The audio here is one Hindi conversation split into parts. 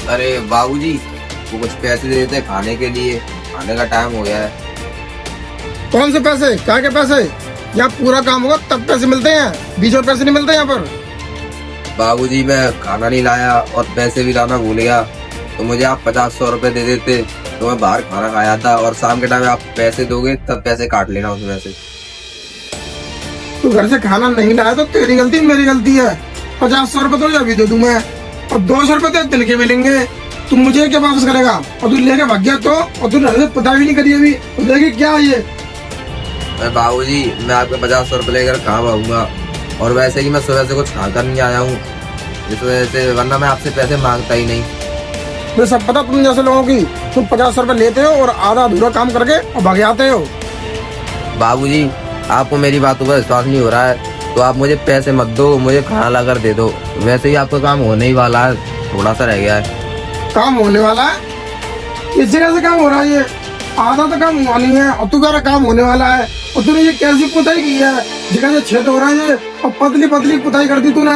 अरे बाबूजी, वो कुछ पैसे दे देते खाने के लिए, खाने का टाइम हो गया है। कौन से पैसे? क्या के पैसे? यहाँ पूरा काम होगा तब पैसे मिलते हैं, बीच में पैसे नहीं मिलते यहाँ पर। बाबूजी, मैं खाना नहीं लाया और पैसे भी लाना भूल गया, तो मुझे आप 50-100 रुपए दे देते तो मैं बाहर खाना खाया था, और शाम के टाइम आप पैसे दोगे तब पैसे काट लेना उसमें से। तू घर से खाना नहीं लाया तो तेरी गलती मेरी गलती है। 50-100 रुपए तो अभी दे दूं मैं, और 200 रुपए तो दिन के मिलेंगे। तू मुझे क्या वापस करेगा? और तू लेके भाग गया तो, और तू घर से पता भी नहीं करी अभी, तो देखिए क्या है ये। बाबूजी, मैं आपके 50-100 रुपए लेकर कहाँ आऊंगा, और वैसे ही मैं सुबह से कुछ खाकर नहीं आया हूँ, इस वजह से, वरना मैं आपसे पैसे मांगता ही नहीं। मुझे सब पता तुम जैसे लोगों की, तुम 50 रुपए लेते हो और आधा अधूरा काम करके और भाग आते हो। बाबूजी, आपको मेरी बातों पर विश्वास नहीं हो रहा है तो आप मुझे पैसे मत दो, मुझे खाना ला कर दे दो। वैसे ही आपका काम होने ही वाला है, थोड़ा सा रह गया है। काम होने वाला है? इस जगह से काम हो रहा है ये? आधा तो काम हुआ नहीं है और तू कह रहा काम होने वाला है। और तूने ये कैसी पुताई की है? जगह से छेद हो रहा है ये, और पतली पतली पुताई कर दी तूने।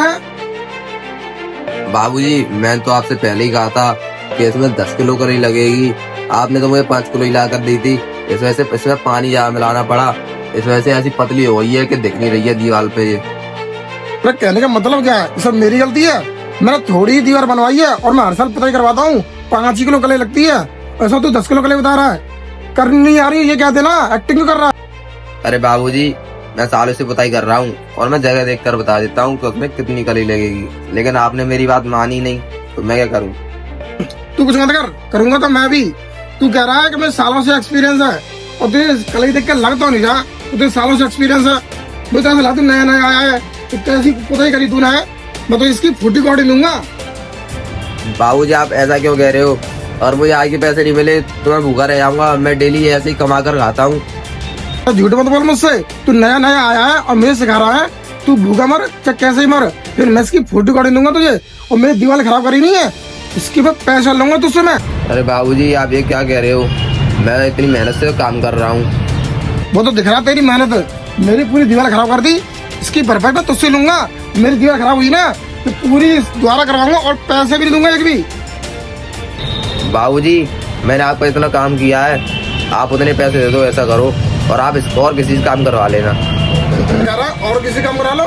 बाबूजी, मैंने तो आपसे पहले ही कहा था कि इसमें 10 किलो करी लगेगी, आपने तो मुझे 5 किलो ही ला कर दी थी। इस वजह से इसमें पानी ज्यादा मिलाना पड़ा, इस वजह से ऐसी पतली हो गई है कि दिख नहीं रही है दीवार पे ये। मेरा कहने का मतलब क्या है? सब मेरी गलती है? मैंने थोड़ी ही दीवार बनवाई है और मैं हर साल पुताई करवाता हूँ, 5 ही किलो कले लगती है। ऐसा तू 10 किलो कले बता रहा है? करनी नहीं आ रही ये क्या देना, एक्टिंग क्यों कर रहा है? अरे बाबूजी, मैं सालों से पुताई कर रहा हूँ और मैं जगह देख कर बता देता हूँ कि उसमें कितनी कली लगेगी, लेकिन आपने मेरी बात मानी नहीं, तो मैं क्या करूँ? तू कुछ मत कर, करूंगा तो मैं भी। तू कह रहा है कि मैं सालों से एक्सपीरियंस है, और तुझे कलई देख के लग तो नहीं जा तुझे सालों से एक्सपीरियंस है। मैं तो ऐसा तू नया नया आया है, तो कैसी पुताई करी तूने? मैं तो इसकी फुटी कौड़ी लूंगा। बाबूजी, आप ऐसा क्यों कह रहे हो? और मुझे आज के पैसे नहीं मिले तो मैं भूखा रह जाऊंगा, मैं डेली ऐसे ही कमा कर खाता हूँ। झूठ मत बोल मुझसे, तू नया नया आया है और मुझे सिखा रहा है तू भूखा मर चाहे कैसे ही मर, फिर मैं इसकी फोटो कॉपी लूंगा तुझे, और मेरी दीवार खराब करी नहीं है, इसकी मैं पैसा लूंगा तुझसे मैं। अरे बाबूजी, आप ये क्या कह रहे हो? मैं इतनी मेहनत से काम कर रहा हूँ। वो तो दिख रहा तेरी मेहनत, मेरी पूरी दीवार खराब कर दी, इसकी भरपाई मैं तुझसे लूंगा। मेरी दीवार खराब हुई ना तो पूरी दोबारा करवाऊंगा और पैसे भी नहीं दूंगा एक भी। बाबूजी, मैंने आपको इतना काम किया है, आप उतने पैसे दे दो, ऐसा करो, और आप इसको और किसी से काम करवा लेना। कह रहा और किसी काम करा लो,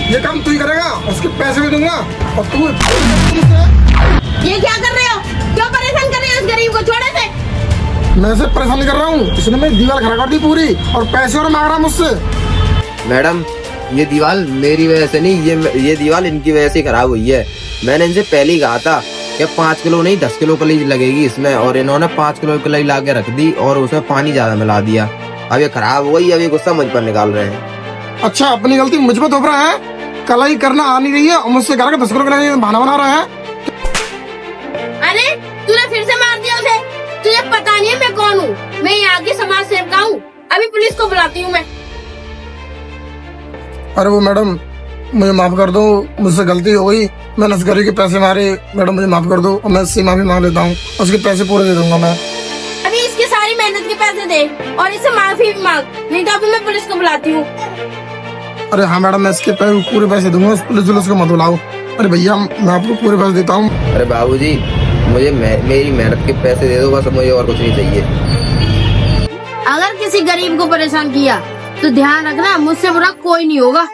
ये काम तू ही करेगा, उसके पैसे भी दूंगा। और तू ये क्या कर रहे हो? क्यों परेशान कर रहे हो इस गरीब को? छोड़े से। मैं इसे परेशान नहीं कर रहा हूँ, इसने मेरी दीवार खराब कर दी पूरी, और पैसे और मांग रहा मुझसे। मैडम, ये दीवार मेरी वजह से नहीं, ये दीवार इनकी वजह से खराब हुई है। मैंने इनसे पहले ही कहा था कि 5 किलो नहीं 10 किलो कली लगेगी इसमें, और इन्होंने 5 किलो कली ला के रख दी और उसमें पानी ज्यादा मिला दिया। अब ये खराब हो गई, अब ये गुस्सा मुझ पर निकाल रहे हैं। अच्छा, अपनी गलती मुझ पर थोप रहा है? कलाई करना आ नहीं रही है और मुझसे कह रहा है 10 किलो का बहाना बना रहा है। अरे तूने फिर से मार दिया उसे। तुझे पता नहीं है मैं कौन हूँ? मैं यहाँ की समाज सेविका हूँ। अभी पुलिस को बुलाती हूँ मैं। अरे वो मैडम, मुझे माफ कर दो, मुझसे गलती हो गई, मैंने इस गरीब के पैसे मारे। मैडम मुझे माफ कर दो, और मैं इससे माफी मांग लेता हूँ, उसके पैसे पूरे दे दूंगा मैं। अभी इसकी सारी मेहनत के पैसे दे और इससे माफी भी मांग, नहीं तो अभी मैं पुलिस को बुलाती हूँ। अरे हाँ मैडम, मैं इसके पूरे पैसे दूंगा, पुलिस को मत बुलाओ। अरे भैया, मैं आपको पूरे पैसे देता हूँ। अरे बाबूजी, मुझे मेरी मेहनत के पैसे दे दो बस, मुझे और कुछ नहीं चाहिए। अगर किसी गरीब को परेशान किया तो ध्यान रखना, मुझसे बुरा कोई नहीं होगा।